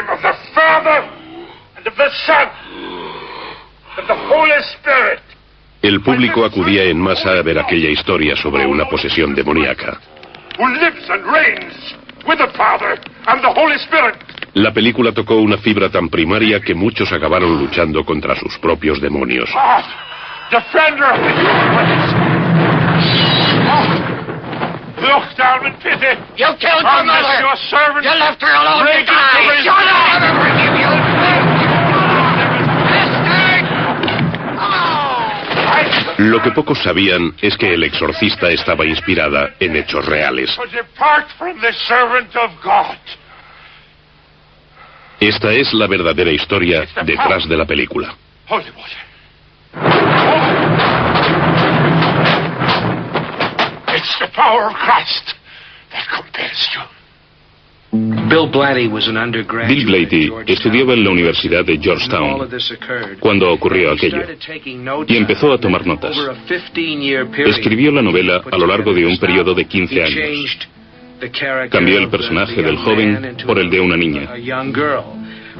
name of the Father and of the Son and the Holy Spirit. El público acudía en masa a ver aquella historia sobre una posesión demoníaca. Who lives and reigns with the Father and the Holy Spirit. La película tocó una fibra tan primaria que muchos acabaron luchando contra sus propios demonios. God, defender of the human race. Look down in pity. You killed your mother. Your servant. You left her alone to die. Shut up! Lo que pocos sabían es que El Exorcista estaba inspirada en hechos reales. Esta es la verdadera historia detrás de la película. It's the power of Christ that compels you. Bill Blatty estudiaba en la Universidad de Georgetown cuando ocurrió aquello y empezó a tomar notas. Escribió la novela a lo largo de un periodo de 15 años. Cambió el personaje del joven por el de una niña.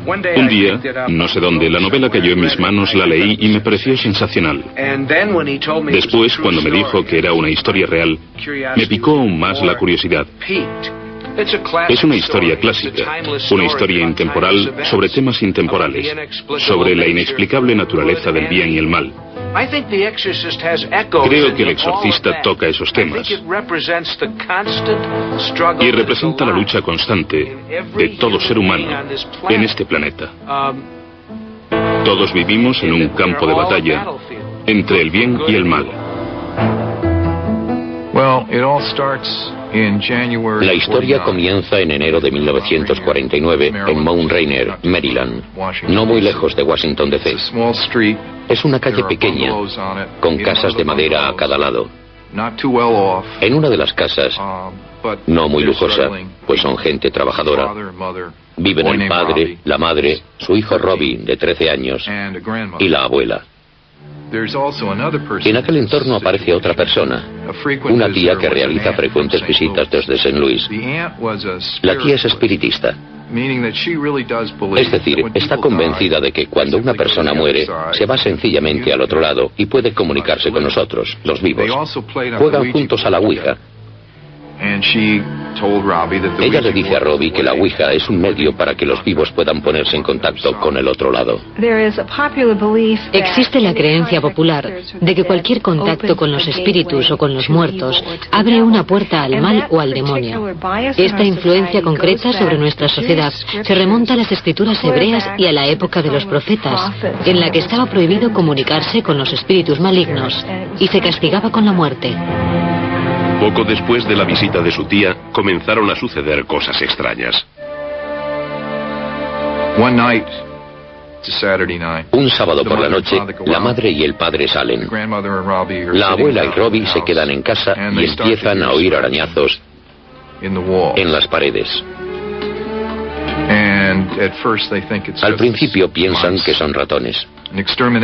Un día, no sé dónde, la novela cayó en mis manos, la leí y me pareció sensacional. Después, cuando me dijo que era una historia real, me picó aún más la curiosidad. Es una historia clásica, una historia intemporal sobre temas intemporales, sobre la inexplicable naturaleza del bien y el mal. Creo que El Exorcista toca esos temas y representa la lucha constante de todo ser humano en este planeta. Todos vivimos en un campo de batalla entre el bien y el mal. La historia comienza en enero de 1949 en Mount Rainier, Maryland, no muy lejos de Washington, D.C. Es una calle pequeña, con casas de madera a cada lado. En una de las casas, no muy lujosa, pues son gente trabajadora, viven el padre, la madre, su hijo Robbie, de 13 años, y la abuela. En aquel entorno aparece otra persona, una tía que realiza frecuentes visitas desde St. Louis. La tía es espiritista. Es decir, está convencida de que cuando una persona muere, se va sencillamente al otro lado y puede comunicarse con nosotros, los vivos. Juegan juntos a la Ouija. Ella le dice a Robbie que la Ouija es un medio para que los vivos puedan ponerse en contacto con el otro lado. Existe la creencia popular de que cualquier contacto con los espíritus o con los muertos abre una puerta al mal o al demonio. Esta influencia concreta sobre nuestra sociedad se remonta a las escrituras hebreas y a la época de los profetas, en la que estaba prohibido comunicarse con los espíritus malignos y se castigaba con la muerte. Poco después de la visita de su tía, comenzaron a suceder cosas extrañas. Un sábado por la noche, la madre y el padre salen. La abuela y Robbie se quedan en casa y empiezan a oír arañazos en las paredes. Al principio piensan que son ratones.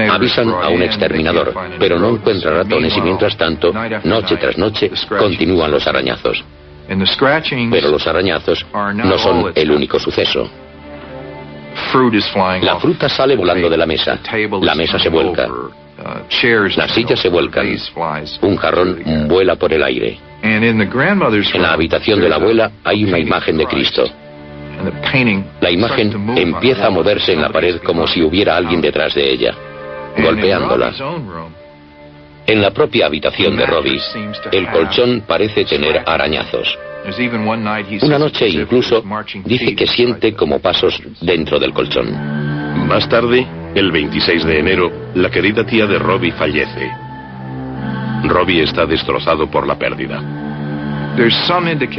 Avisan a un exterminador, pero no encuentra ratones y mientras tanto, noche tras noche, continúan los arañazos. Pero los arañazos no son el único suceso. La fruta sale volando de la mesa se vuelca, las sillas se vuelcan, un jarrón vuela por el aire. En la habitación de la abuela hay una imagen de Cristo. La imagen empieza a moverse en la pared como si hubiera alguien detrás de ella, golpeándola. En la propia habitación de Robbie, el colchón parece tener arañazos. Una noche incluso dice que siente como pasos dentro del colchón. Más tarde, el 26 de enero, la querida tía de Robbie fallece. Robbie está destrozado por la pérdida.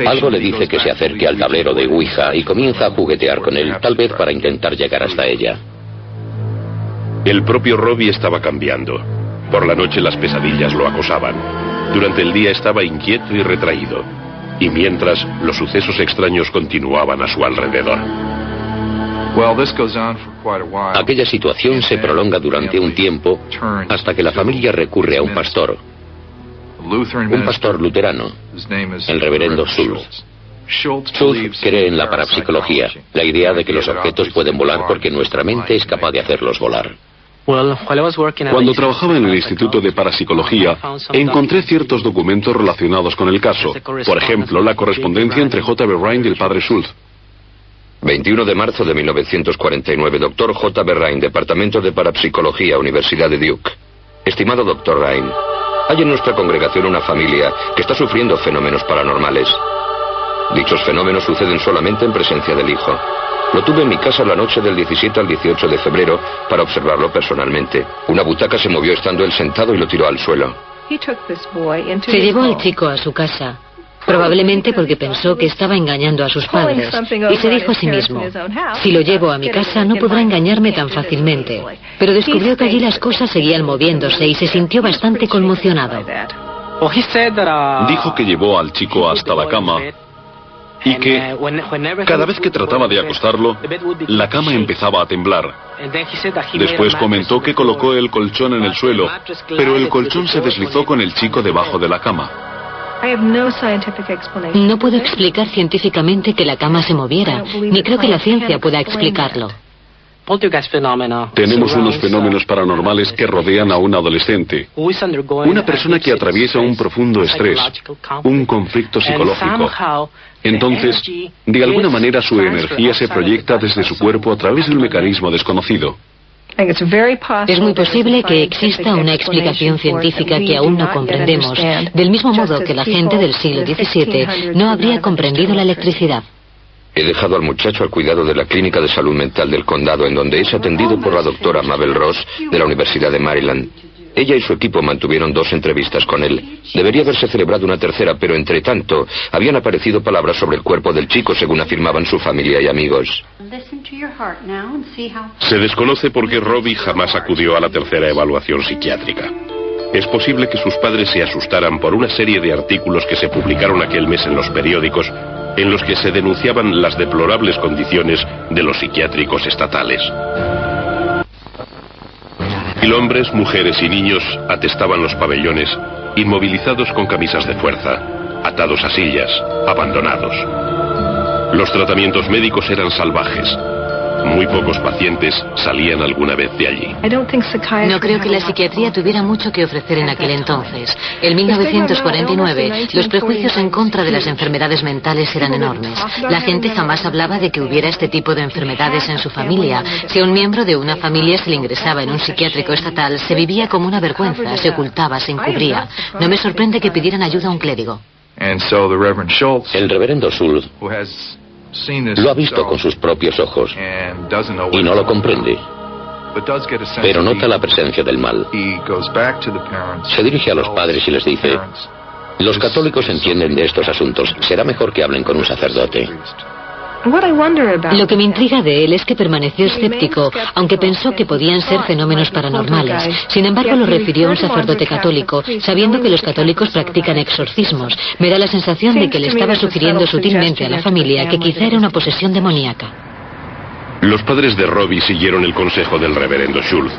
Algo le dice que se acerque al tablero de Ouija y comienza a juguetear con él, tal vez para intentar llegar hasta ella. El propio Robbie estaba cambiando. Por la noche las pesadillas lo acosaban. Durante el día estaba inquieto y retraído. Y mientras, los sucesos extraños continuaban a su alrededor. Aquella situación se prolonga durante un tiempo hasta que la familia recurre a un pastor luterano, el reverendo Schultz. Schultz cree en la parapsicología, la idea de que los objetos pueden volar porque nuestra mente es capaz de hacerlos volar. Cuando trabajaba en el Instituto de Parapsicología, encontré ciertos documentos relacionados con el caso. Por ejemplo, la correspondencia entre J.B. Rhind y el padre Schultz. 21 de marzo de 1949, Dr. J.B. Rhind, Departamento de Parapsicología, Universidad de Duke. Estimado Dr. Rhind, hay en nuestra congregación una familia que está sufriendo fenómenos paranormales. Dichos fenómenos suceden solamente en presencia del hijo. Lo tuve en mi casa la noche del 17 al 18 de febrero para observarlo personalmente. Una butaca se movió estando él sentado y lo tiró al suelo. Se llevó al chico a su casa, probablemente porque pensó que estaba engañando a sus padres, y se dijo a sí mismo, si lo llevo a mi casa no podrá engañarme tan fácilmente. Pero descubrió que allí las cosas seguían moviéndose y se sintió bastante conmocionado. Dijo que llevó al chico hasta la cama y que cada vez que trataba de acostarlo, la cama empezaba a temblar. Después comentó que colocó el colchón en el suelo, pero el colchón se deslizó con el chico debajo de la cama. No puedo explicar científicamente que la cama se moviera, ni creo que la ciencia pueda explicarlo. Tenemos unos fenómenos paranormales que rodean a un adolescente, una persona que atraviesa un profundo estrés, un conflicto psicológico. Entonces, de alguna manera su energía se proyecta desde su cuerpo a través de un mecanismo desconocido. Es muy posible que exista una explicación científica que aún no comprendemos, del mismo modo que la gente del siglo XVII no habría comprendido la electricidad. He dejado al muchacho al cuidado de la Clínica de Salud Mental del Condado, en donde es atendido por la doctora Mabel Ross, de la Universidad de Maryland. Ella y su equipo mantuvieron 2 entrevistas con él. Debería haberse celebrado una tercera, pero entre tanto, habían aparecido palabras sobre el cuerpo del chico, según afirmaban su familia y amigos. Se desconoce por qué Robbie jamás acudió a la tercera evaluación psiquiátrica. Es posible que sus padres se asustaran por una serie de artículos que se publicaron aquel mes en los periódicos, en los que se denunciaban las deplorables condiciones de los psiquiátricos estatales. 1000 hombres, mujeres y niños atestaban los pabellones, inmovilizados con camisas de fuerza, atados a sillas, abandonados. Los tratamientos médicos eran salvajes. Muy pocos pacientes salían alguna vez de allí. No creo que la psiquiatría tuviera mucho que ofrecer en aquel entonces. En 1949, los prejuicios en contra de las enfermedades mentales eran enormes. La gente jamás hablaba de que hubiera este tipo de enfermedades en su familia. Si a un miembro de una familia se le ingresaba en un psiquiátrico estatal, se vivía como una vergüenza, se ocultaba, se encubría. No me sorprende que pidieran ayuda a un clérigo. El reverendo Schultz lo ha visto con sus propios ojos y no lo comprende, pero nota la presencia del mal. Se dirige a los padres y les dice: los católicos entienden de estos asuntos, será mejor que hablen con un sacerdote. Lo que me intriga de él es que permaneció escéptico, aunque pensó que podían ser fenómenos paranormales. Sin embargo, lo refirió a un sacerdote católico, sabiendo que los católicos practican exorcismos. Me da la sensación de que le estaba sugiriendo sutilmente a la familia que quizá era una posesión demoníaca. Los padres de Robbie siguieron el consejo del reverendo Schultz.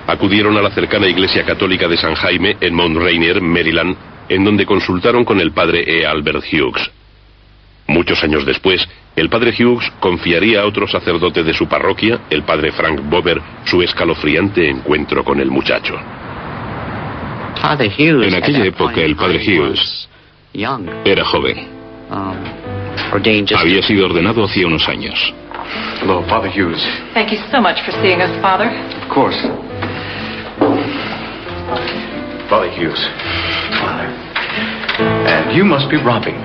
Acudieron a la cercana iglesia católica de San Jaime, en Mount Rainier, Maryland, en donde consultaron con el padre E. Albert Hughes. Muchos años después, el padre Hughes confiaría a otro sacerdote de su parroquia, el padre Frank Bober, su escalofriante encuentro con el muchacho. En aquella época, el padre Hughes era joven. Había sido ordenado hacía unos años. Hello, Father Hughes. Thank you so much for seeing us, Father. Of course. Father Hughes. And you must be Robbie.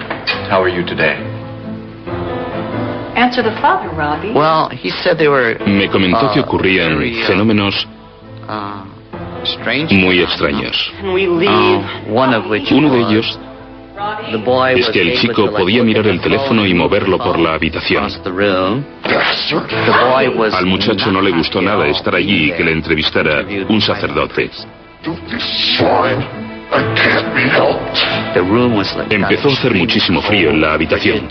How are you today? Answer the Father, Robbie. Well, he said they were... Me comentó que ocurrían fenómenos muy extraños. Uno de ellos es que el chico podía mirar el teléfono y moverlo por la habitación. Al muchacho no le gustó nada estar allí y que le entrevistara un sacerdote. Empezó a hacer muchísimo frío en la habitación.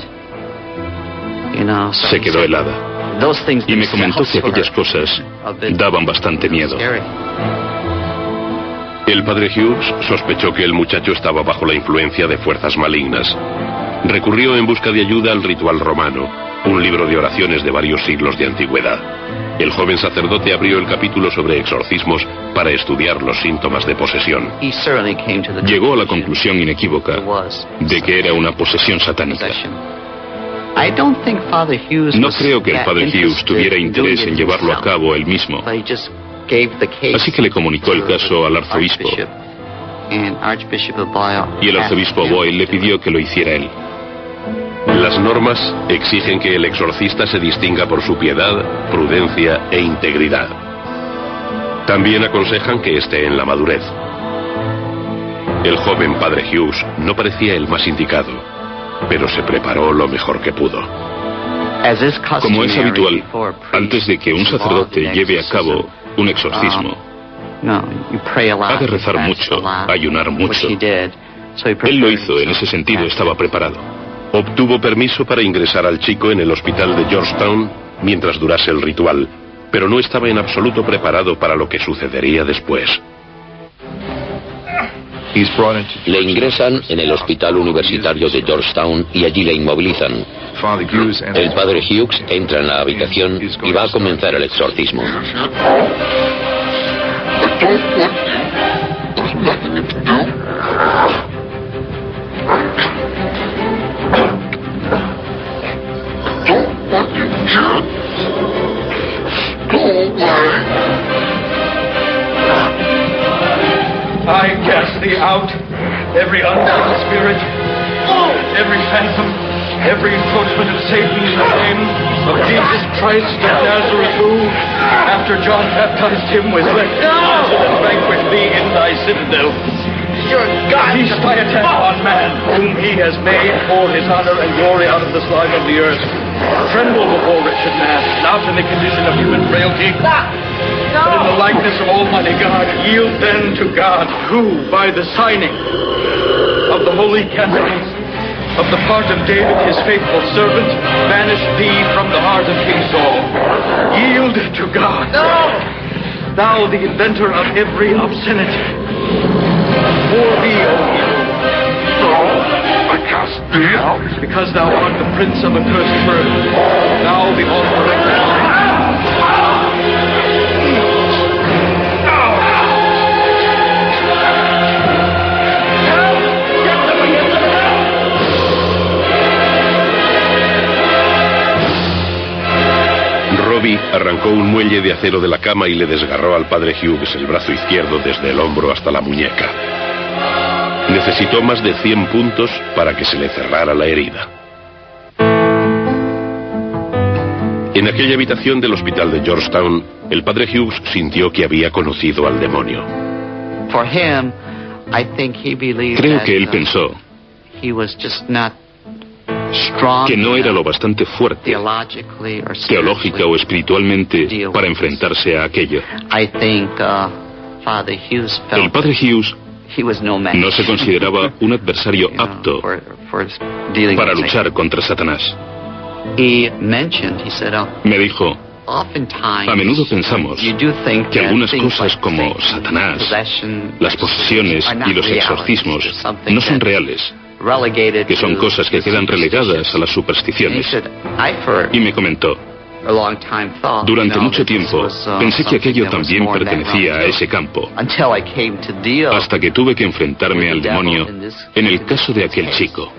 Se quedó helada. Y me comentó que aquellas cosas daban bastante miedo. El padre Hughes sospechó que el muchacho estaba bajo la influencia de fuerzas malignas. Recurrió en busca de ayuda al ritual romano, un libro de oraciones de varios siglos de antigüedad. El joven sacerdote abrió el capítulo sobre exorcismos para estudiar los síntomas de posesión. Llegó a la conclusión inequívoca de que era una posesión satánica. No creo que el padre Hughes tuviera interés en llevarlo a cabo él mismo, así que le comunicó el caso al arzobispo, y el arzobispo Boyle le pidió que lo hiciera él. Las normas exigen que el exorcista se distinga por su piedad, prudencia e integridad. También aconsejan que esté en la madurez. El joven padre Hughes no parecía el más indicado, pero se preparó lo mejor que pudo. Como es habitual, antes de que un sacerdote lleve a cabo un exorcismo, ha de rezar mucho, ayunar mucho. Él lo hizo, en ese sentido estaba preparado. Obtuvo permiso para ingresar al chico en el hospital de Georgetown mientras durase el ritual, pero no estaba en absoluto preparado para lo que sucedería después. Le ingresan en el hospital universitario de Georgetown y allí le inmovilizan. El padre Hughes entra en la habitación y va a comenzar el exorcismo. I cast thee out, every unclean spirit, every phantom, every encroachment of Satan in the name of Jesus Christ of Nazareth, who, after John baptized him, was left and vanquish thee in thy citadel. Feast thy attack on man, whom he has made for his honor and glory out of the slime of the earth. Tremble before wretched man, not in the condition of human frailty, but in the likeness of Almighty God. Yield then to God, who, by the signing of the holy candles of the part of David, his faithful servant, banished thee from the heart of King Saul. Yield to God. Thou, the inventor of every obscenity. For thee, O evil, I cast thee out, because thou art the prince of accursed birth, thou the author of crime. Robbie arrancó un muelle de acero de la cama y le desgarró al padre Hughes el brazo izquierdo desde el hombro hasta la muñeca. Necesitó más de 100 puntos para que se le cerrara la herida. En aquella habitación del hospital de Georgetown, el padre Hughes sintió que había conocido al demonio. Creo que él pensó que no era lo bastante fuerte, teológica o espiritualmente, para enfrentarse a aquello. El padre Hughes no se consideraba un adversario apto para luchar contra Satanás. Me dijo, a menudo pensamos que algunas cosas como Satanás, las posesiones y los exorcismos no son reales, que son cosas que quedan relegadas a las supersticiones. Y me comentó, durante mucho tiempo pensé que aquello también pertenecía a ese campo, hasta que tuve que enfrentarme al demonio en el caso de aquel chico.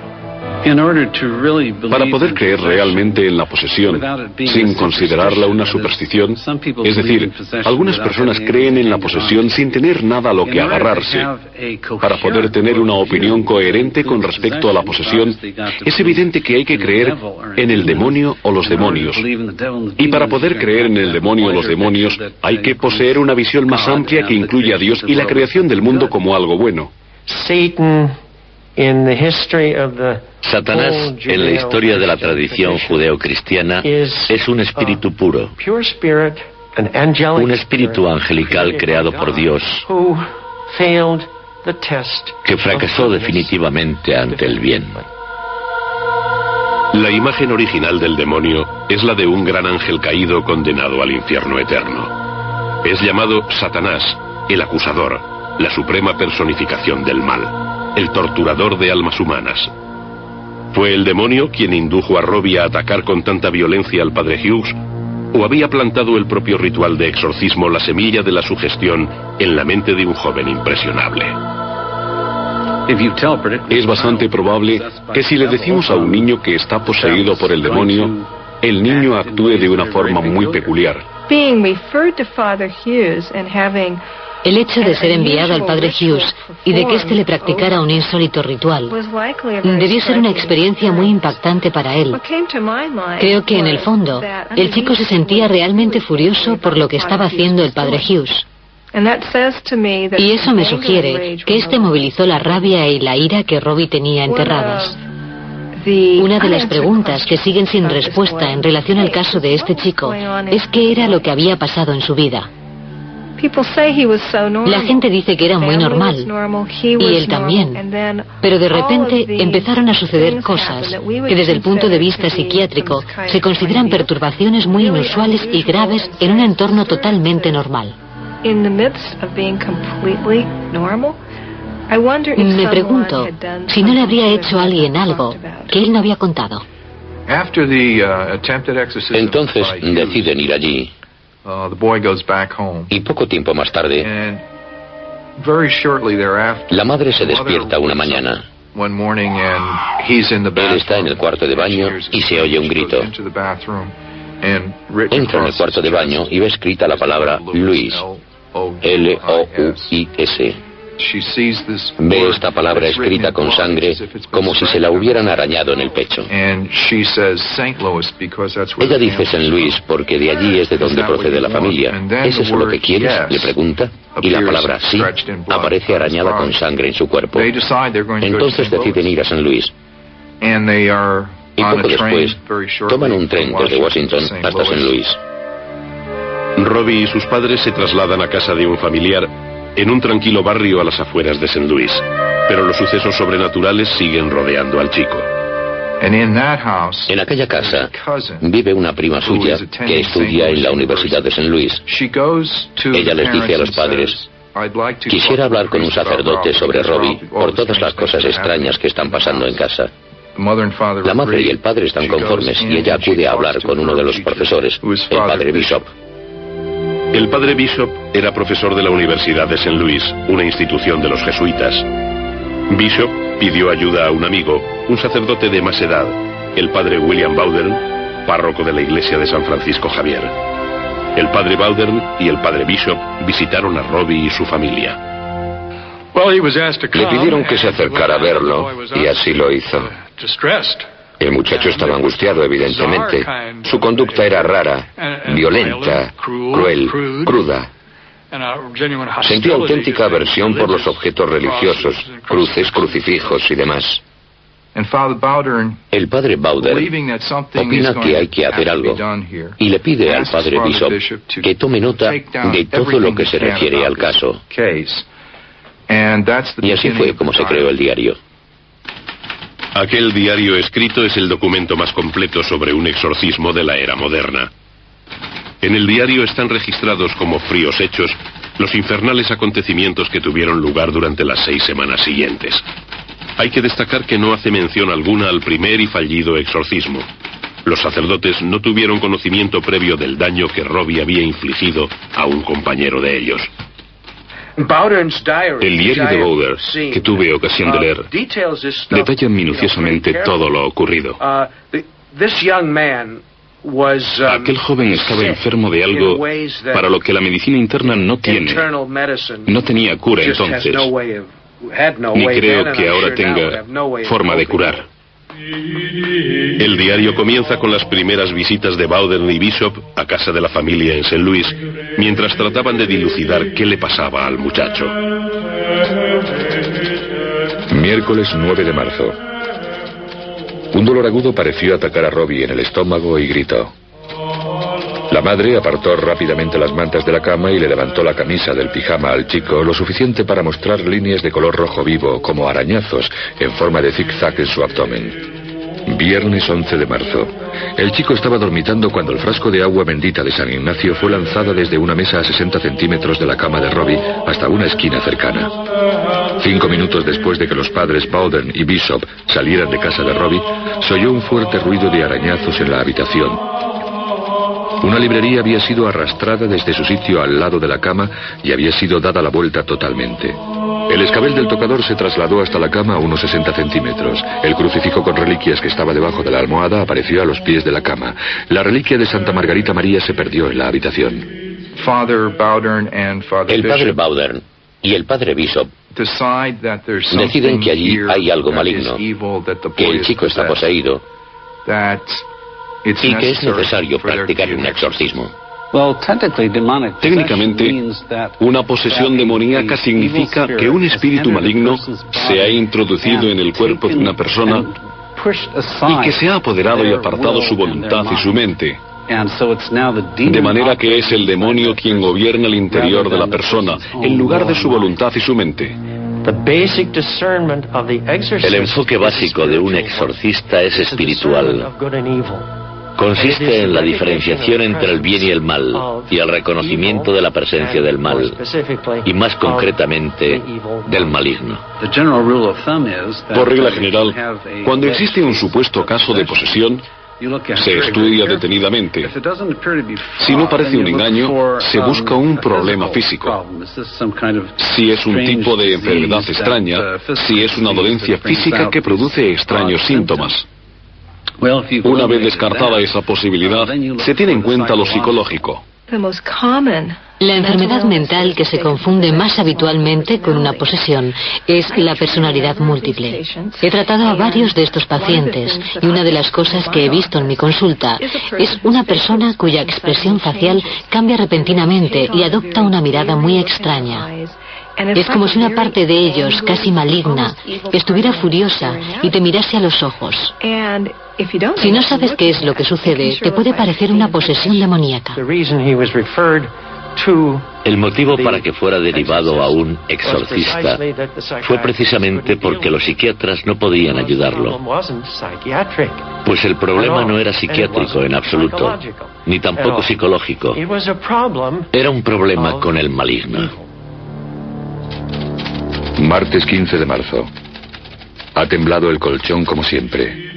Para poder creer realmente en la posesión, sin considerarla una superstición, es decir, algunas personas creen en la posesión sin tener nada a lo que agarrarse. Para poder tener una opinión coherente con respecto a la posesión, es evidente que hay que creer en el demonio o los demonios. Y para poder creer en el demonio o los demonios, hay que poseer una visión más amplia que incluye a Dios y la creación del mundo como algo bueno. Satanás, en la historia de la tradición judeocristiana, es un espíritu puro, un espíritu angelical creado por Dios, que fracasó definitivamente ante el bien. La imagen original del demonio es la de un gran ángel caído condenado al infierno eterno. Es llamado Satanás, el acusador, la suprema personificación del mal, el torturador de almas humanas. ¿Fue el demonio quien indujo a Robbie a atacar con tanta violencia al padre Hughes? ¿O había plantado el propio ritual de exorcismo la semilla de la sugestión en la mente de un joven impresionable? Es bastante probable que si le decimos a un niño que está poseído por el demonio, el niño actúe de una forma muy peculiar. El hecho de ser enviado al padre Hughes y de que éste le practicara un insólito ritual debió ser una experiencia muy impactante para él. Creo que en el fondo el chico se sentía realmente furioso por lo que estaba haciendo el padre Hughes. Y eso me sugiere que este movilizó la rabia y la ira que Robbie tenía enterradas. Una de las preguntas que siguen sin respuesta en relación al caso de este chico es qué era lo que había pasado en su vida. La gente dice que era muy normal, y él también, pero de repente empezaron a suceder cosas que desde el punto de vista psiquiátrico se consideran perturbaciones muy inusuales y graves en un entorno totalmente normal. Me pregunto si no le habría hecho a alguien algo que él no había contado. Entonces deciden ir allí. Y poco tiempo más tarde, la madre se despierta una mañana. Él está en el cuarto de baño y se oye un grito. Entra en el cuarto de baño y ve escrita la palabra Louis, L-O-U-I-S. Ve esta palabra escrita con sangre como si se la hubieran arañado en el pecho. Ella dice St. Louis porque de allí es de donde procede la familia. ¿Es eso lo que quieres?, le pregunta. Y la palabra sí aparece arañada con sangre en su cuerpo. Entonces deciden ir a St. Louis. Y poco después toman un tren desde Washington hasta St. Louis. Robbie y sus padres se trasladan a casa de un familiar en un tranquilo barrio a las afueras de St. Louis, pero los sucesos sobrenaturales siguen rodeando al chico. En aquella casa vive una prima suya que estudia en la Universidad de St. Louis. Ella les dice a los padres: quisiera hablar con un sacerdote sobre Robbie por todas las cosas extrañas que están pasando en casa. La madre y el padre están conformes y ella acude a hablar con uno de los profesores, el padre Bishop. El padre Bishop era profesor de la Universidad de St. Louis, una institución de los jesuitas. Bishop pidió ayuda a un amigo, un sacerdote de más edad, el padre William Bowdern, párroco de la iglesia de San Francisco Javier. El padre Bowdern y el padre Bishop visitaron a Robbie y su familia. Le pidieron que se acercara a verlo y así lo hizo. El muchacho estaba angustiado, evidentemente. Su conducta era rara, violenta, cruel, cruda. Sentía auténtica aversión por los objetos religiosos, cruces, crucifijos y demás. El padre Bowdern opina que hay que hacer algo y le pide al padre Bishop que tome nota de todo lo que se refiere al caso. Y así fue como se creó el diario. Aquel diario escrito es el documento más completo sobre un exorcismo de la era moderna. En el diario están registrados como fríos hechos los infernales acontecimientos que tuvieron lugar durante las 6 semanas siguientes. Hay que destacar que no hace mención alguna al primer y fallido exorcismo. Los sacerdotes no tuvieron conocimiento previo del daño que Robbie había infligido a un compañero de ellos. El diario de Bowdern, que tuve ocasión de leer, detalla minuciosamente todo lo ocurrido. Aquel joven estaba enfermo de algo para lo que la medicina interna no tiene. No tenía cura entonces, ni creo que ahora tenga forma de curar. El diario comienza con las primeras visitas de Bowdern y Bishop a casa de la familia en St. Louis, mientras trataban de dilucidar qué le pasaba al muchacho. Miércoles 9 de marzo. Un dolor agudo pareció atacar a Robbie en el estómago y gritó. La madre apartó rápidamente las mantas de la cama y le levantó la camisa del pijama al chico lo suficiente para mostrar líneas de color rojo vivo como arañazos en forma de zigzag en su abdomen. Viernes 11 de marzo. El chico estaba dormitando cuando el frasco de agua bendita de San Ignacio fue lanzado desde una mesa a 60 centímetros de la cama de Robbie hasta una esquina cercana. 5 minutos después de que los padres Bowden y Bishop salieran de casa de Robbie, se oyó un fuerte ruido de arañazos en la habitación. Una librería había sido arrastrada desde su sitio al lado de la cama y había sido dada la vuelta totalmente. El escabel del tocador se trasladó hasta la cama a unos 60 centímetros. El crucifijo con reliquias que estaba debajo de la almohada apareció a los pies de la cama. La reliquia de Santa Margarita María se perdió en la habitación. El padre Bowden y el padre Bishop deciden que allí hay algo maligno, que el chico está poseído y que es necesario practicar un exorcismo. Técnicamente, una posesión demoníaca significa que un espíritu maligno se ha introducido en el cuerpo de una persona y que se ha apoderado y apartado su voluntad y su mente. De manera que es el demonio quien gobierna el interior de la persona, en lugar de su voluntad y su mente. El enfoque básico de un exorcista es espiritual. Consiste en la diferenciación entre el bien y el mal, y el reconocimiento de la presencia del mal, y más concretamente, del maligno. Por regla general, cuando existe un supuesto caso de posesión, se estudia detenidamente. Si no parece un engaño, se busca un problema físico. Si es un tipo de enfermedad extraña, si es una dolencia física que produce extraños síntomas. Una vez descartada esa posibilidad, se tiene en cuenta lo psicológico. La enfermedad mental que se confunde más habitualmente con una posesión es la personalidad múltiple. He tratado a varios de estos pacientes y una de las cosas que he visto en mi consulta es una persona cuya expresión facial cambia repentinamente y adopta una mirada muy extraña. Es como si una parte de ellos, casi maligna, estuviera furiosa y te mirase a los ojos. Si no sabes qué es lo que sucede, te puede parecer una posesión demoníaca. El motivo para que fuera derivado a un exorcista fue precisamente porque los psiquiatras no podían ayudarlo. Pues el problema no era psiquiátrico en absoluto, ni tampoco psicológico. Era un problema con el maligno. Martes 15 de marzo. Ha temblado el colchón como siempre.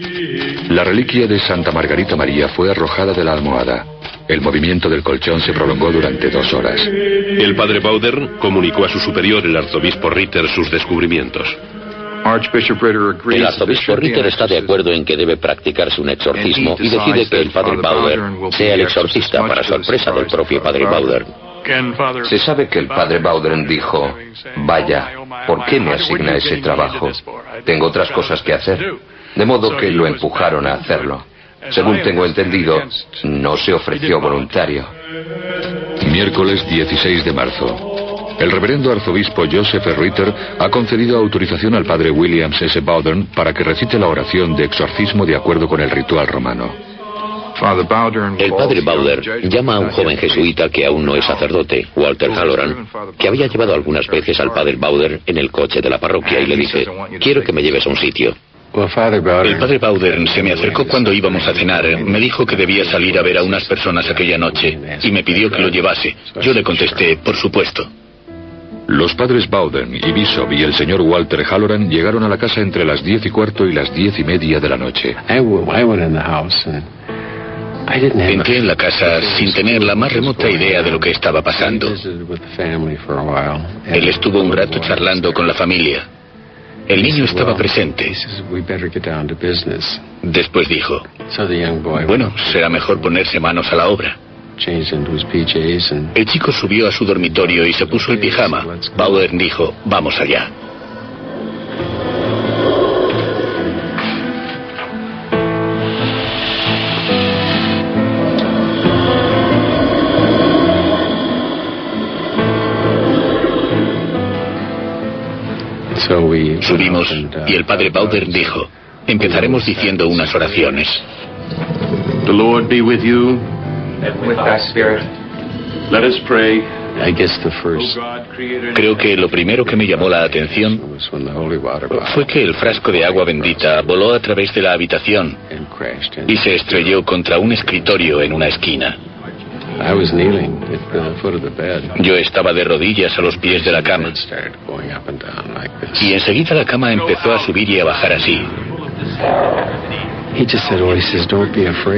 La reliquia de Santa Margarita María fue arrojada de la almohada. El movimiento del colchón se prolongó durante 2 horas. El padre Bowden comunicó a su superior, el arzobispo Ritter, sus descubrimientos. El arzobispo Ritter está de acuerdo en que debe practicarse un exorcismo y decide que el padre Bowden sea el exorcista, para sorpresa del propio padre Bowden. Se sabe que el padre Bowden dijo: vaya, ¿por qué me asigna ese trabajo? Tengo otras cosas que hacer. De modo que lo empujaron a hacerlo. Según tengo entendido, no se ofreció voluntario. Miércoles 16 de marzo. El reverendo arzobispo Joseph Ritter ha concedido autorización al padre William S. Bowden para que recite la oración de exorcismo de acuerdo con el ritual romano. El padre Bowden llama a un joven jesuita que aún no es sacerdote, Walter Halloran, que había llevado algunas veces al padre Bowden en el coche de la parroquia y le dice: quiero que me lleves a un sitio. El padre Bowden se me acercó cuando íbamos a cenar. Me dijo que debía salir a ver a unas personas aquella noche y me pidió que lo llevase. Yo le contesté: por supuesto. Los padres Bowden y Bishop y el señor Walter Halloran llegaron a la casa entre las 10:15 y las 10:30 de la noche. Entré en la casa sin tener la más remota idea de lo que estaba pasando. Él estuvo un rato charlando con la familia. El niño estaba presente. Después dijo: bueno, será mejor ponerse manos a la obra. El chico subió a su dormitorio y se puso el pijama. Bowden dijo: vamos allá. Subimos y el padre Bowden dijo: empezaremos diciendo unas oraciones. The Lord be with you. And with thy spirit. Let us pray. Creo que lo primero que me llamó la atención fue que el frasco de agua bendita voló a través de la habitación y se estrelló contra un escritorio en una esquina. Yo estaba de rodillas a los pies de la cama. Y enseguida la cama empezó a subir y a bajar así.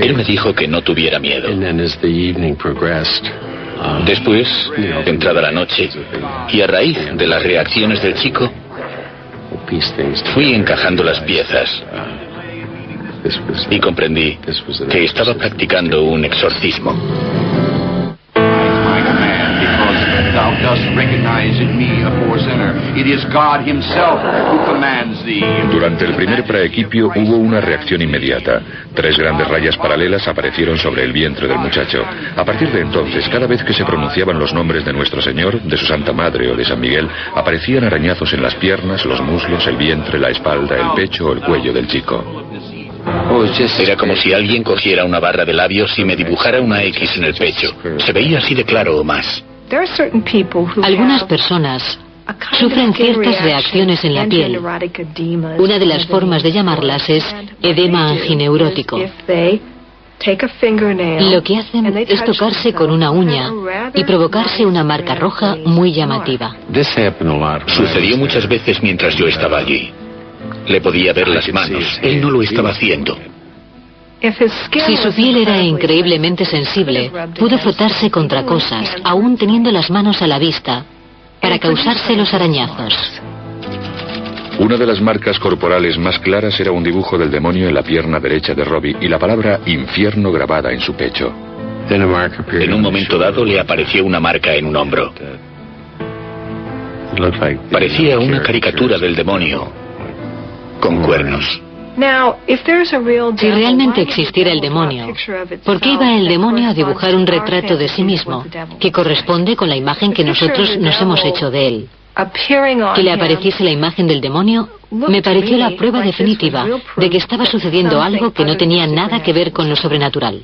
Él me dijo que no tuviera miedo. Después, entrada la noche, y a raíz de las reacciones del chico, fui encajando las piezas y comprendí que estaba practicando un exorcismo. Thou dost recognize in me a poor sinner. It is God himself who commands thee. Durante el primer praequipio hubo una reacción inmediata. 3 grandes rayas paralelas aparecieron sobre el vientre del muchacho. A partir de entonces, cada vez que se pronunciaban los nombres de Nuestro Señor, de su Santa Madre o de San Miguel, aparecían arañazos en las piernas, los muslos, el vientre, la espalda, el pecho o el cuello del chico. Era como si alguien cogiera una barra de labios y me dibujara una X en el pecho. Se veía así de claro o más. Algunas personas sufren ciertas reacciones en la piel. Una de las formas de llamarlas es edema angineurótico. Lo que hacen es tocarse con una uña y provocarse una marca roja muy llamativa. Sucedió muchas veces mientras yo estaba allí. Le podía ver las manos. Él no lo estaba haciendo. Si su piel era increíblemente sensible, pudo frotarse contra cosas, aún teniendo las manos a la vista, para causarse los arañazos. Una de las marcas corporales más claras era un dibujo del demonio en la pierna derecha de Robbie y la palabra infierno grabada en su pecho. En un momento dado le apareció una marca en un hombro. Parecía una caricatura del demonio, con cuernos. Si realmente existiera el demonio, ¿por qué iba el demonio a dibujar un retrato de sí mismo, que corresponde con la imagen que nosotros nos hemos hecho de él? Que le apareciese la imagen del demonio me pareció la prueba definitiva de que estaba sucediendo algo que no tenía nada que ver con lo sobrenatural.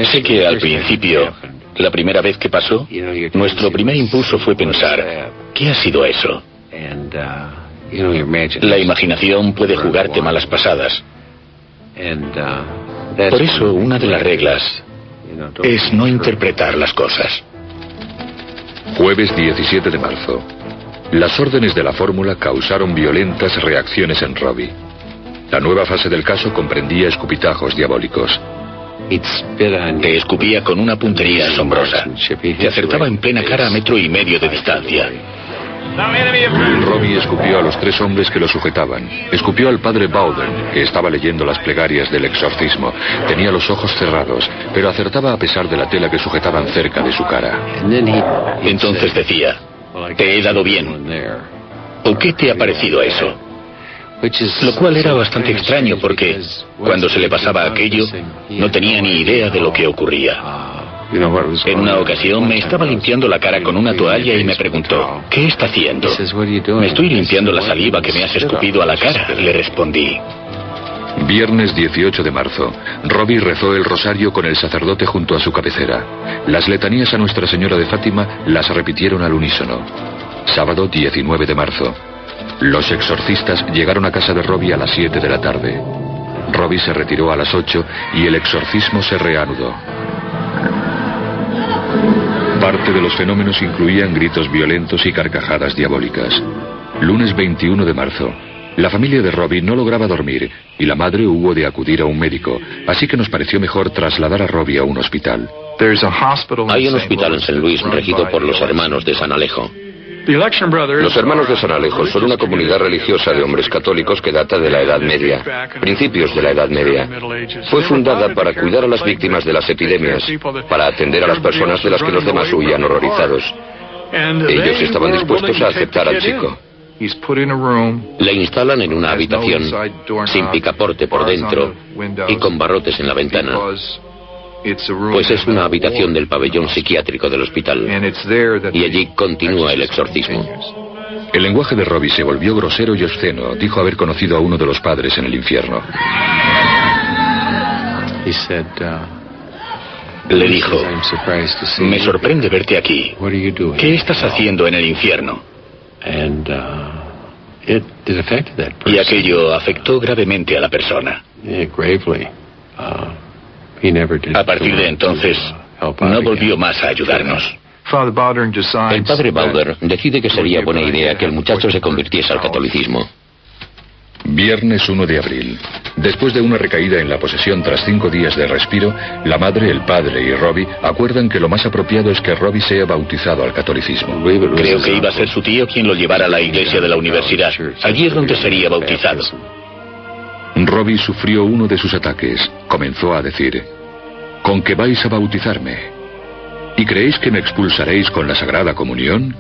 Sé que al principio, la primera vez que pasó, nuestro primer impulso fue pensar, ¿qué ha sido eso? La imaginación puede jugarte malas pasadas. Por eso, una de las reglas es no interpretar las cosas. Jueves 17 de marzo. Las órdenes de la fórmula causaron violentas reacciones en Robbie. La nueva fase del caso comprendía escupitajos diabólicos. Te escupía con una puntería asombrosa. Te acertaba en plena cara a 1,5 metros de distancia. Robbie escupió a los 3 hombres que lo sujetaban. Escupió al padre Bowden, que estaba leyendo las plegarias del exorcismo. Tenía los ojos cerrados, pero acertaba a pesar de la tela que sujetaban cerca de su cara. Entonces decía, te he dado bien. ¿O qué te ha parecido eso? Lo cual era bastante extraño porque cuando se le pasaba aquello, no tenía ni idea de lo que ocurría. En una ocasión me estaba limpiando la cara con una toalla y me preguntó, ¿qué está haciendo? Me estoy limpiando la saliva que me has escupido a la cara, le respondí. Viernes 18 de marzo. Robbie rezó el rosario con el sacerdote junto a su cabecera. Las letanías a Nuestra Señora de Fátima las repitieron al unísono. Sábado 19 de marzo. Los exorcistas llegaron a casa de Robbie a las 7 de la tarde. Robbie se retiró a las 8 y el exorcismo se reanudó. Parte de los fenómenos incluían gritos violentos y carcajadas diabólicas. Lunes 21 de marzo. La familia de Robbie no lograba dormir y la madre hubo de acudir a un médico, así que nos pareció mejor trasladar a Robbie a un hospital. Hay un hospital en San Luis regido por los hermanos de San Alejo. Los hermanos de San Alejo son una comunidad religiosa de hombres católicos que data de la Edad Media, principios de la Edad Media. Fue fundada para cuidar a las víctimas de las epidemias, para atender a las personas de las que los demás huían horrorizados. Ellos estaban dispuestos a aceptar al chico. Le instalan en una habitación, sin picaporte por dentro y con barrotes en la ventana. Pues es una habitación del pabellón psiquiátrico del hospital. Y allí continúa el exorcismo. El lenguaje de Robbie se volvió grosero y obsceno. Dijo haber conocido a uno de los padres en el infierno. Le dijo, me sorprende verte aquí. ¿Qué estás haciendo en el infierno? Y aquello afectó gravemente a la persona. A partir de entonces, no volvió más a ayudarnos. El padre Bowder decide que sería buena idea que el muchacho se convirtiese al catolicismo. Viernes 1 de abril. Después de una recaída en la posesión tras 5 días de respiro, la madre, el padre y Robbie acuerdan que lo más apropiado es que Robbie sea bautizado al catolicismo. Creo que iba a ser su tío quien lo llevara a la iglesia de la universidad. Allí es donde sería bautizado. Robbie sufrió uno de sus ataques. Comenzó a decir: ¿con qué vais a bautizarme? ¿Y creéis que me expulsaréis con la Sagrada Comunión?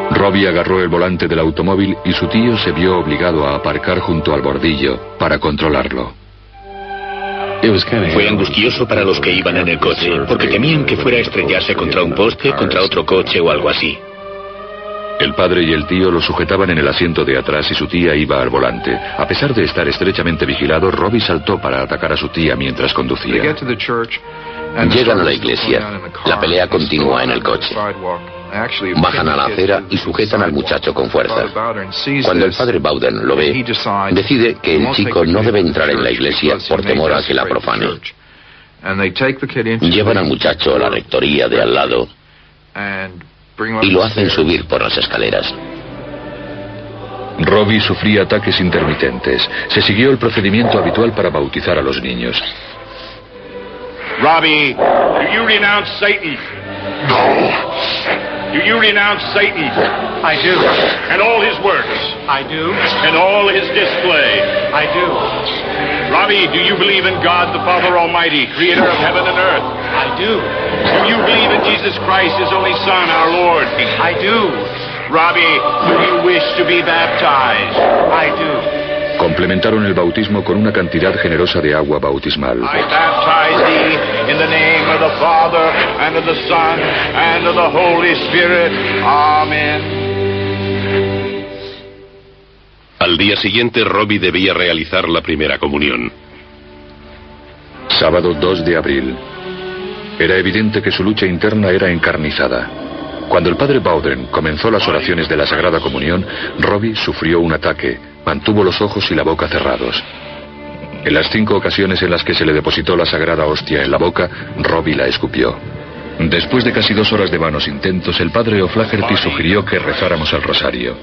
Robbie agarró el volante del automóvil y su tío se vio obligado a aparcar junto al bordillo para controlarlo. Fue angustioso para los que iban en el coche, porque temían que fuera a estrellarse contra un poste, contra otro coche o algo así. El padre y el tío lo sujetaban en el asiento de atrás y su tía iba al volante. A pesar de estar estrechamente vigilado, Robbie saltó para atacar a su tía mientras conducía. Llegan a la iglesia. La pelea continúa en el coche. Bajan a la acera y sujetan al muchacho con fuerza. Cuando el padre Bowden lo ve, decide que el chico no debe entrar en la iglesia por temor a que la profane. Llevan al muchacho a la rectoría de al lado y lo hacen subir por las escaleras. Robbie sufría ataques intermitentes. Se siguió el procedimiento habitual para bautizar a los niños. Robbie, do you renounce Satan? No. Do you renounce Satan? I do. And all his works? I do. And all his display? I do. Robbie, do you believe in God the Father Almighty, creator of heaven and earth? I do. Do you believe in Jesus Christ, his only Son, our Lord? I do. Robbie, do you wish to be baptized? I do. Complementaron el bautismo con una cantidad generosa de agua bautismal. I baptize thee in the name of the Father, and of the Son, and of the Holy Spirit. Amén. Al día siguiente, Robbie debía realizar la primera comunión. Sábado 2 de abril. Era evidente que su lucha interna era encarnizada. Cuando el padre Bowden comenzó las oraciones de la Sagrada Comunión, Robbie sufrió un ataque. Mantuvo los ojos y la boca cerrados. En las 5 ocasiones en las que se le depositó la sagrada hostia en la boca, Robbie la escupió. Después de casi 2 horas de vanos intentos, el padre O'Flaherty sugirió que rezáramos el rosario.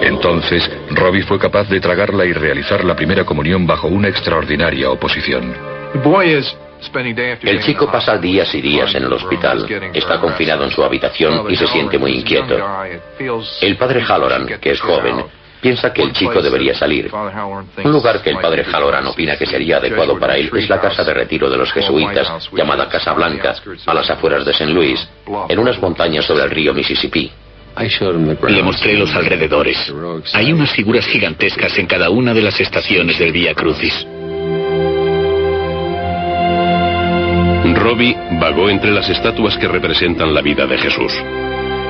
Entonces, Robbie fue capaz de tragarla y realizar la primera comunión bajo una extraordinaria oposición. El chico pasa días y días en el hospital. Está confinado en su habitación y se siente muy inquieto. El padre Halloran, que es joven, piensa que el chico debería salir. Un lugar que el padre Halloran opina que sería adecuado para él es la casa de retiro de los jesuitas, llamada Casa Blanca, a las afueras de St. Louis, en unas montañas sobre el río Mississippi. Le mostré los alrededores. Hay unas figuras gigantescas en cada una de las estaciones del Vía Crucis. Robbie vagó entre las estatuas que representan la vida de Jesús.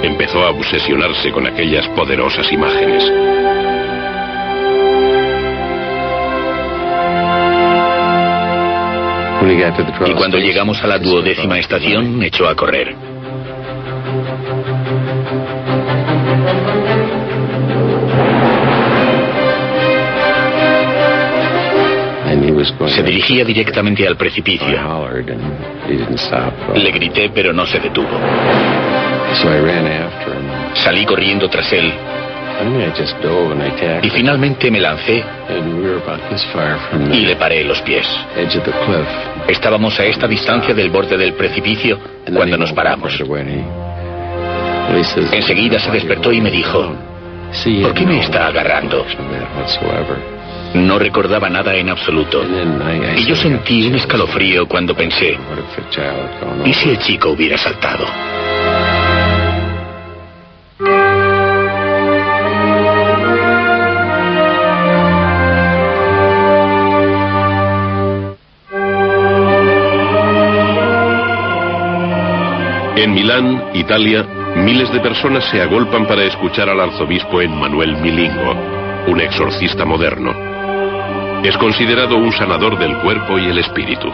Empezó a obsesionarse con aquellas poderosas imágenes. Y cuando llegamos a la 12ª estación, echó a correr. Se dirigía directamente al precipicio. Le grité, pero no se detuvo. Salí corriendo tras él. Y finalmente me lancé y le paré los pies. Estábamos a esta distancia del borde del precipicio cuando nos paramos. Enseguida se despertó y me dijo: ¿por qué me está agarrando? No recordaba nada en absoluto. Y yo sentí un escalofrío cuando pensé: ¿y si el chico hubiera saltado? En Milán, Italia, miles de personas se agolpan para escuchar al arzobispo Emmanuel Milingo, un exorcista moderno. Es considerado un sanador del cuerpo y el espíritu.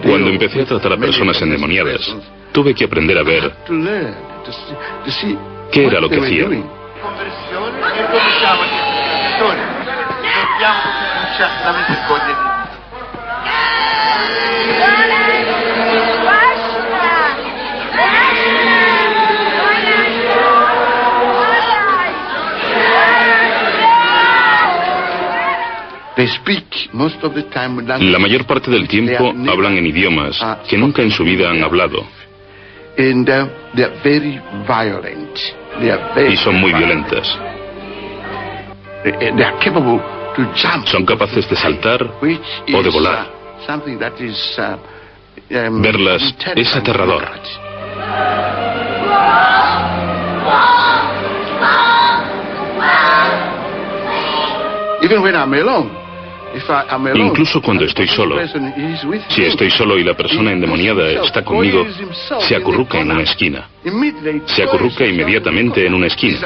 Cuando empecé a tratar a personas endemoniadas, tuve que aprender a ver qué era lo que hacían. preghiamo la misericordia di Dio. La mayor parte del tiempo hablan en idiomas que nunca en su vida han hablado. Y son muy violentas. Son capaces de saltar o de volar. Verlas es aterrador. Incluso cuando estoy solo, si estoy solo y la persona endemoniada está conmigo, se acurruca en una esquina. Se acurruca inmediatamente en una esquina.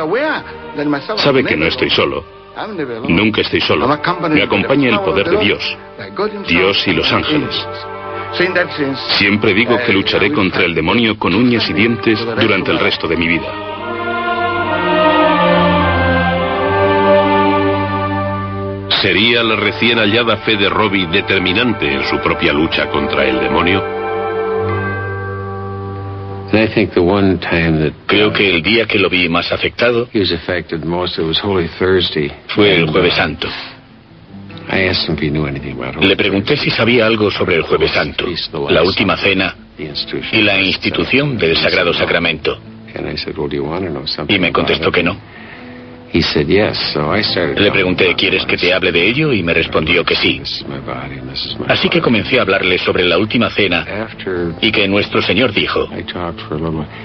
Sabe que no estoy solo. Nunca estoy solo. Me acompaña el poder de Dios. Dios y los ángeles. Siempre digo que lucharé contra el demonio con uñas y dientes durante el resto de mi vida. ¿Sería la recién hallada fe de Robbie determinante en su propia lucha contra el demonio? Creo que el día que lo vi más afectado fue el Jueves Santo. Le pregunté si sabía algo sobre el Jueves Santo, la Última Cena y la institución del Sagrado Sacramento. Y me contestó que no. Le pregunté, ¿quieres que te hable de ello? Y me respondió que sí. Así que comencé a hablarle sobre la Última Cena y que nuestro Señor dijo,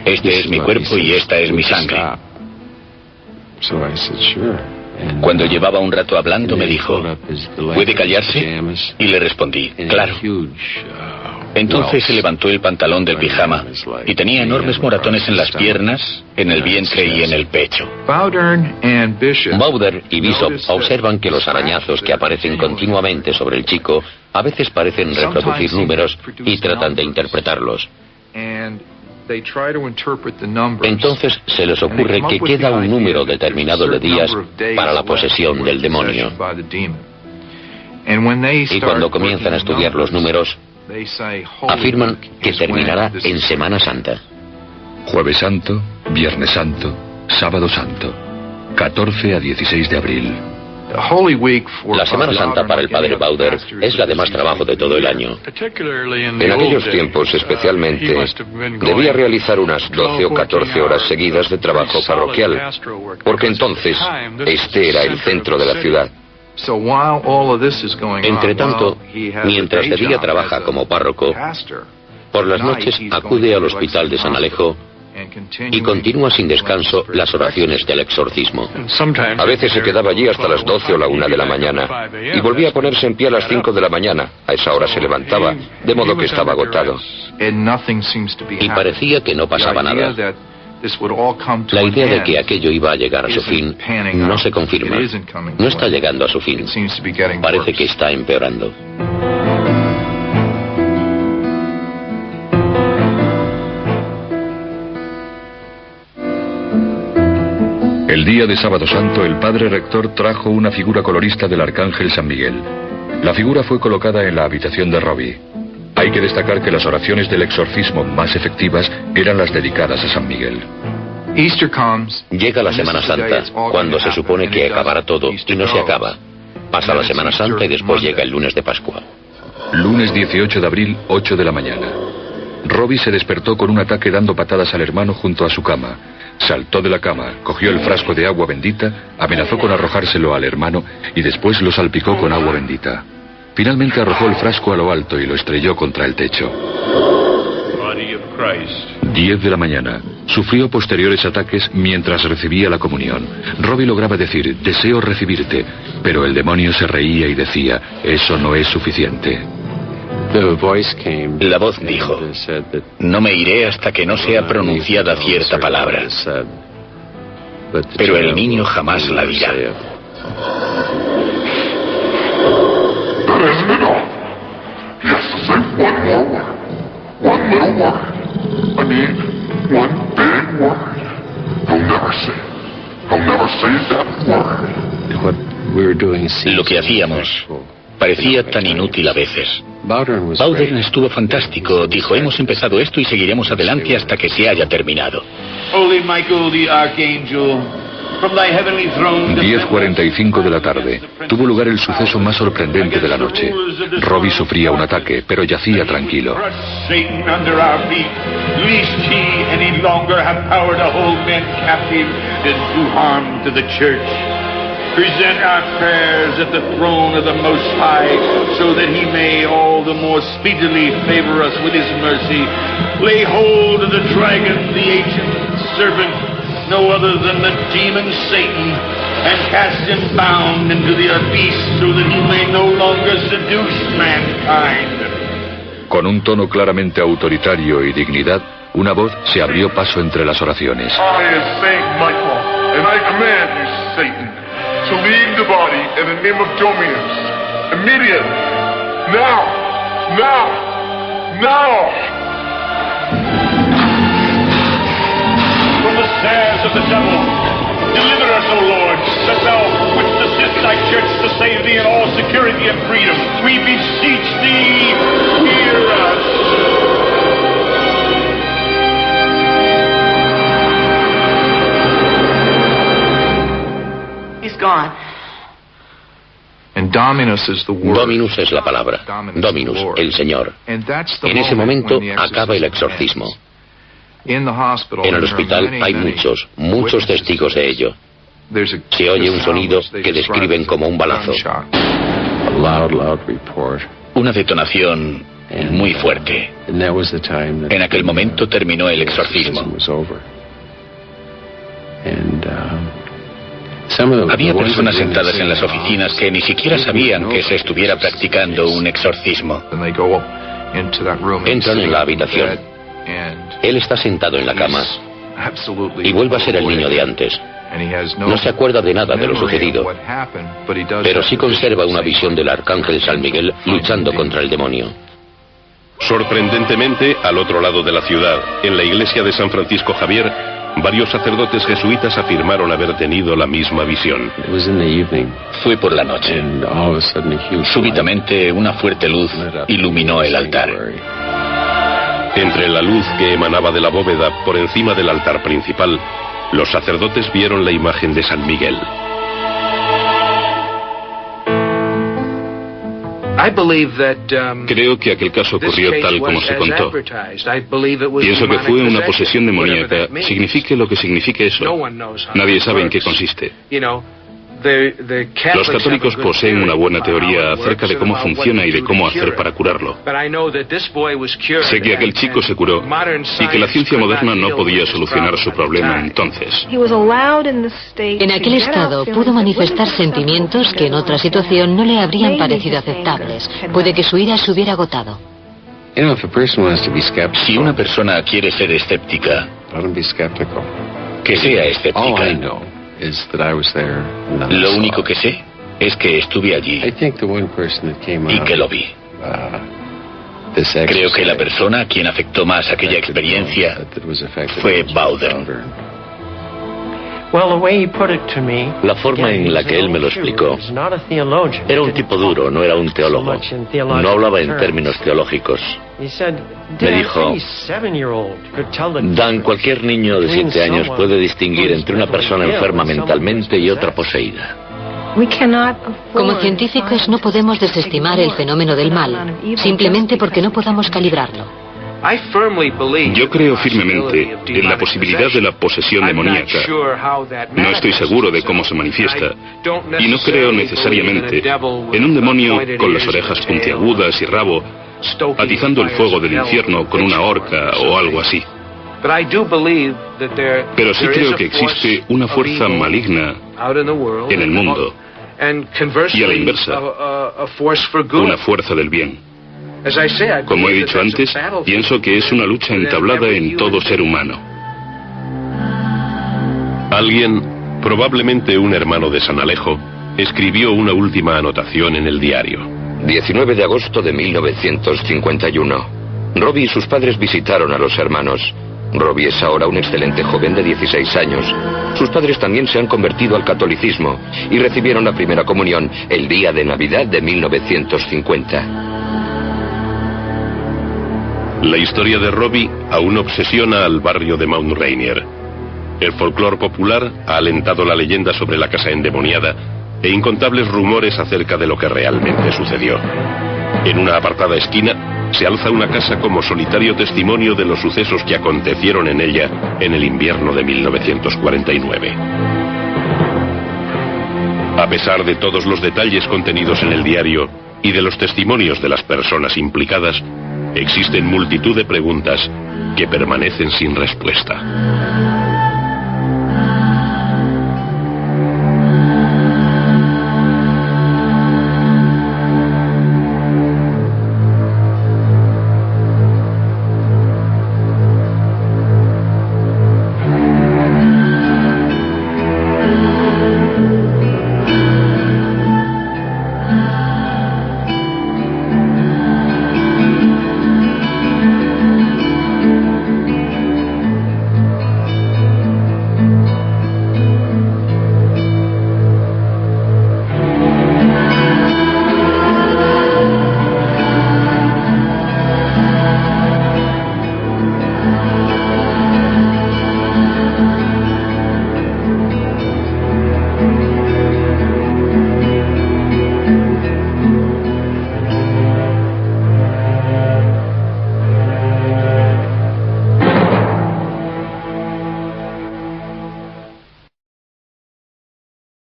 este es mi cuerpo y esta es mi sangre. Cuando llevaba un rato hablando me dijo, ¿puede callarse? Y le respondí, claro. Entonces se levantó el pantalón del pijama y tenía enormes moratones en las piernas, en el vientre y en el pecho. Bowder y Bishop observan que los arañazos que aparecen continuamente sobre el chico a veces parecen reproducir números y tratan de interpretarlos. Entonces se les ocurre que queda un número determinado de días para la posesión del demonio. Y cuando comienzan a estudiar los números, afirman que terminará en Semana Santa. Jueves Santo, Viernes Santo, Sábado Santo, 14 a 16 de abril. La Semana Santa para el padre Bowder es la de más trabajo de todo el año. En aquellos tiempos, especialmente, debía realizar unas 12 o 14 horas seguidas de trabajo parroquial, porque entonces este era el centro de la ciudad. Entre tanto, mientras de día trabaja como párroco, por las noches acude al hospital de San Alejo y continúa sin descanso las oraciones del exorcismo. A veces se quedaba allí hasta las 12 o la 1 de la mañana y volvía a ponerse en pie a las 5 de la mañana. A esa hora se levantaba, de modo que estaba agotado. Y parecía que no pasaba nada. La idea de que aquello iba a llegar a su fin no se confirma. No está llegando a su fin. Parece que está empeorando. El día de Sábado Santo, el padre rector trajo una figura colorista del arcángel San Miguel. La figura fue colocada en la habitación de Robbie. Hay que destacar que las oraciones del exorcismo más efectivas eran las dedicadas a San Miguel. Llega la Semana Santa, cuando se supone que acabará todo, y no se acaba. Pasa la Semana Santa y después llega el lunes de Pascua. Lunes 18 de abril, 8 de la mañana. Robbie se despertó con un ataque dando patadas al hermano junto a su cama. Saltó de la cama, cogió el frasco de agua bendita, amenazó con arrojárselo al hermano y después lo salpicó con agua bendita. Finalmente arrojó el frasco a lo alto y lo estrelló contra el techo. 10 de la mañana. Sufrió posteriores ataques mientras recibía la comunión. Robbie lograba decir, deseo recibirte, pero el demonio se reía y decía, eso no es suficiente. La voz dijo, no me iré hasta que no sea pronunciada cierta palabra. Pero el niño jamás la dirá. Lo que hacíamos parecía tan inútil a veces. Bowden estuvo fantástico. Dijo, hemos empezado esto y seguiremos adelante hasta que se haya terminado. Holy Michael, the archangel, from thy heavenly throne... 10:45 de la tarde. Tuvo lugar el suceso más sorprendente de la noche. Robbie sufría un ataque, pero yacía tranquilo. Satan under our feet, lest he any longer have power to hold men captive and do harm to the church. Present our prayers at the throne of the Most High, so that he may all the more speedily favor us with his mercy. Lay hold of the dragon, the ancient serpent, no other than the demon Satan, and cast him bound into the abyss, so that he may no longer seduce mankind. Con un tono claramente autoritario y dignidad, una voz se abrió paso entre las oraciones. I am Saint Michael, and I command you, Satan, to leave the body in the name of Dominus. Immediately. Now. Now. Now. From the snares of the devil, deliver us, O Lord, that thou wouldst assist thy church to save thee in all security and freedom. We beseech thee, hear us. Gone. Dominus es la palabra. Dominus, el Señor. En ese momento acaba el exorcismo. En el hospital hay muchos testigos de ello. Se oye un sonido que describen como un balazo. Una detonación muy fuerte. En aquel momento terminó el exorcismo. Había personas sentadas en las oficinas que ni siquiera sabían que se estuviera practicando un exorcismo. Entran en la habitación. Él está sentado en la cama y vuelve a ser el niño de antes. No se acuerda de nada de lo sucedido, pero sí conserva una visión del arcángel San Miguel luchando contra el demonio. Sorprendentemente, al otro lado de la ciudad, en la iglesia de San Francisco Javier, varios sacerdotes jesuitas afirmaron haber tenido la misma visión. Fue por la noche. Súbitamente, una fuerte luz iluminó el altar. Entre la luz que emanaba de la bóveda por encima del altar principal, los sacerdotes vieron la imagen de San Miguel. Creo que aquel caso ocurrió tal como se contó. Pienso que fue una posesión demoníaca. Signifique lo que signifique eso. Nadie sabe en qué consiste. Los católicos poseen una buena teoría acerca de cómo funciona y de cómo hacer para curarlo. Sé que aquel chico se curó y que la ciencia moderna no podía solucionar su problema entonces. En aquel estado pudo manifestar sentimientos que en otra situación no le habrían parecido aceptables. Puede que su ira se hubiera agotado. Si una persona quiere ser escéptica, que sea escéptica. Lo único que sé es que estuve allí y que lo vi. Creo que la persona a quien afectó más aquella experiencia fue Bowden. La forma en la que él me lo explicó, era un tipo duro, no era un teólogo. No hablaba en términos teológicos. Me dijo, Dan, cualquier niño de 7 años puede distinguir entre una persona enferma mentalmente y otra poseída. Como científicos no podemos desestimar el fenómeno del mal, simplemente porque no podamos calibrarlo. Yo creo firmemente en la posibilidad de la posesión demoníaca. No estoy seguro de cómo se manifiesta, y no creo necesariamente en un demonio con las orejas puntiagudas y rabo, atizando el fuego del infierno con una horca o algo así. Pero sí creo que existe una fuerza maligna en el mundo, y a la inversa, una fuerza del bien. Como he dicho antes, pienso que es una lucha entablada en todo ser humano. Alguien, probablemente un hermano de San Alejo, escribió una última anotación en el diario. 19 de agosto de 1951. Robbie y sus padres visitaron a los hermanos. Robbie es ahora un excelente joven de 16 años. Sus padres también se han convertido al catolicismo y recibieron la primera comunión el día de Navidad de 1950. La historia de Robbie aún obsesiona al barrio de Mount Rainier. El folclore popular ha alentado la leyenda sobre la casa endemoniada e incontables rumores acerca de lo que realmente sucedió. En una apartada esquina se alza una casa como solitario testimonio de los sucesos que acontecieron en ella en el invierno de 1949. A pesar de todos los detalles contenidos en el diario y de los testimonios de las personas implicadas, existen multitud de preguntas que permanecen sin respuesta.